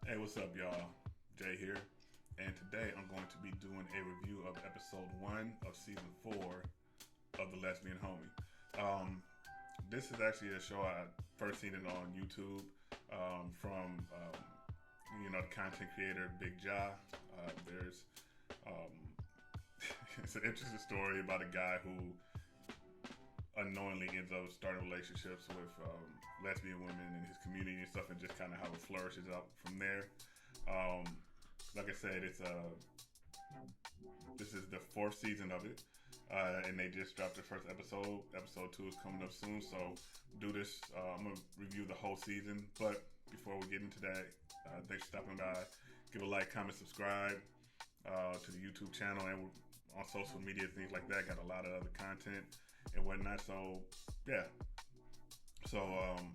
Hey, what's up, y'all? Jay here, and today I'm going to be doing a review of episode 1 of season 4 of the Lesbian Homie. This is actually a show I first seen it on YouTube from the content creator BIGGJAH. There's it's an interesting story about a guy who unknowingly ends up starting relationships with lesbian women in his community and stuff, and just kind of how it flourishes out from there. Like I said, this is the 4th season of it, and they just dropped the first episode. Episode 2 is coming up soon, so do this. I'm gonna review the whole season, but before we get into that, thanks for stopping by. Give a like, comment, subscribe to the YouTube channel, and on social media, things like that. Got a lot of other content and whatnot. So yeah. So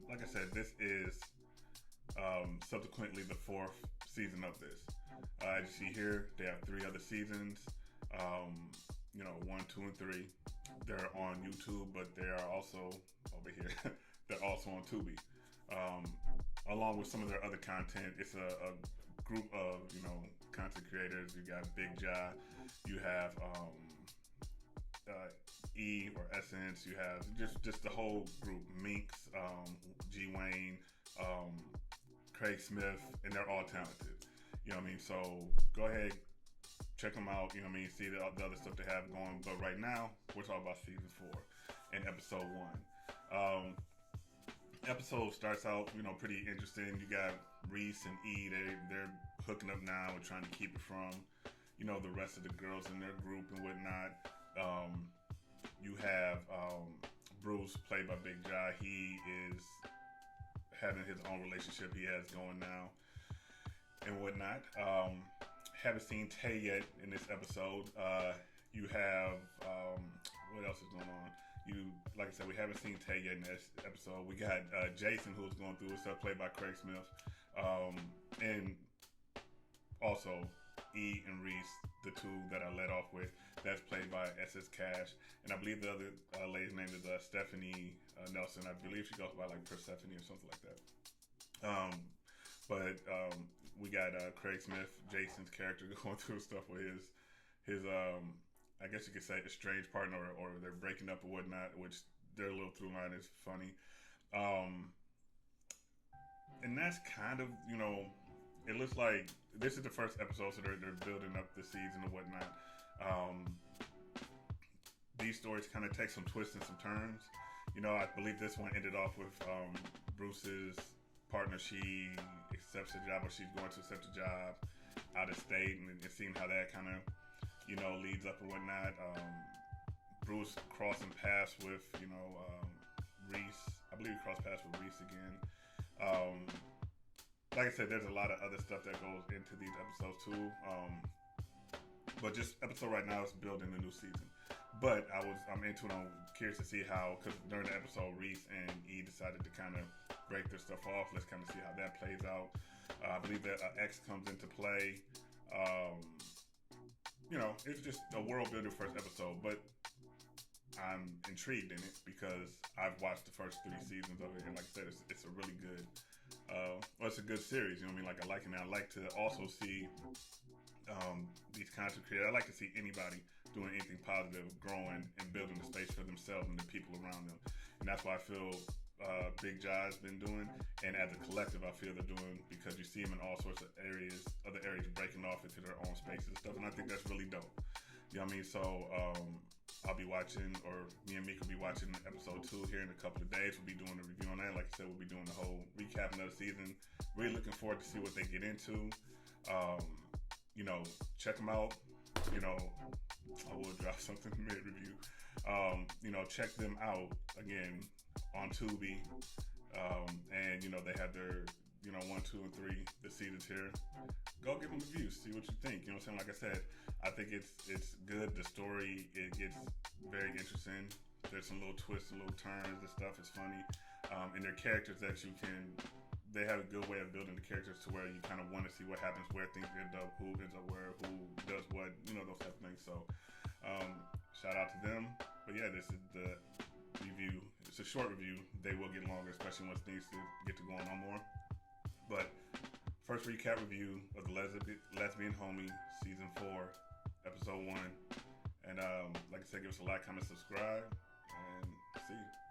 like I said, this is subsequently the 4th season of this. As you see here, they have 3 other seasons. 1, 2, and 3. They're on YouTube, but they are also over here. They're also on Tubi. Along with some of their other content, it's a group of content creators. You got BIGGJAH, you have E or Essence, you have just the whole group, Minx, G Wayne, Craig Smith, and they're all talented. You know what I mean? So go ahead, check them out. You know what I mean? See the other stuff they have going. But right now, we're talking about season 4 and episode 1. Episode starts out, pretty interesting. You got Reese and E. They're hooking up now and trying to keep it from, the rest of the girls in their group and whatnot. You have Bruce, played by BIGGJAH. He is having his own relationship he has going now and whatnot. Haven't seen Tay yet in this episode. You have what else is going on? Like I said, we haven't seen Tay yet in this episode. We got Jason, who's going through his stuff, played by Craig Smith, and also E and Reese, the 2 that I led off with, that's played by SS Cash, and I believe the other lady's name is Stephanie Nelson. I believe she goes by like Persephone or something like that. But we got Craig Smith, Jason's character, going through stuff with his I guess you could say estranged partner, or they're breaking up or whatnot, which their little through line is funny. And that's kind of, it looks like this is the first episode, so they're building up the season and whatnot. These stories kind of take some twists and some turns. I believe this one ended off with Bruce's partner. She accepts a job, or she's going to accept a job out of state, and seeing how that kind of, leads up and whatnot. Bruce crossing paths with, Reese. I believe he crossed paths with Reese again. Like I said, there's a lot of other stuff that goes into these episodes too. But just episode right now is building the new season. But I'm into it. I'm curious to see how, because during the episode, Reese and E decided to kind of break their stuff off. Let's kind of see how that plays out. I believe that X comes into play. It's just a world builder first episode, but I'm intrigued in it because I've watched the first 3 seasons of it, and like I said, it's a really good, it's a good series. You know what I mean? Like, I like it, and I like to also see these content creators. I like to see anybody doing anything positive, growing and building the space for themselves and the people around them, and that's why I feel BIGGJAH has been doing, and as a collective I feel they're doing, because you see them in all sorts of other areas breaking off into their own spaces and stuff, and I think that's really dope. You know what I mean? So I'll be watching, or me and Meka will be watching episode 2 here in a couple of days. We'll be doing a review on that. Like I said, we'll be doing the whole recap of the season. Really looking forward to see what they get into. Check them out. I will drop something mid-review. Check them out again on Tubi. And they have their 1, 2, and 3 the seasons here. Go give them reviews, see what you think. You know what I'm saying? Like I said, I think it's good. The story, it gets very interesting. There's some little twists and little turns and stuff. It's funny. And their characters they have a good way of building the characters to where you kind of want to see what happens, where things end up, who ends up where, who does what, those type of things. So shout out to them. But yeah, this is the review. It's a short review. They will get longer, especially once things get to going on more. But first recap review of the Lesbian Homie Season 4, Episode 1. And like I said, give us a like, comment, subscribe, and see you.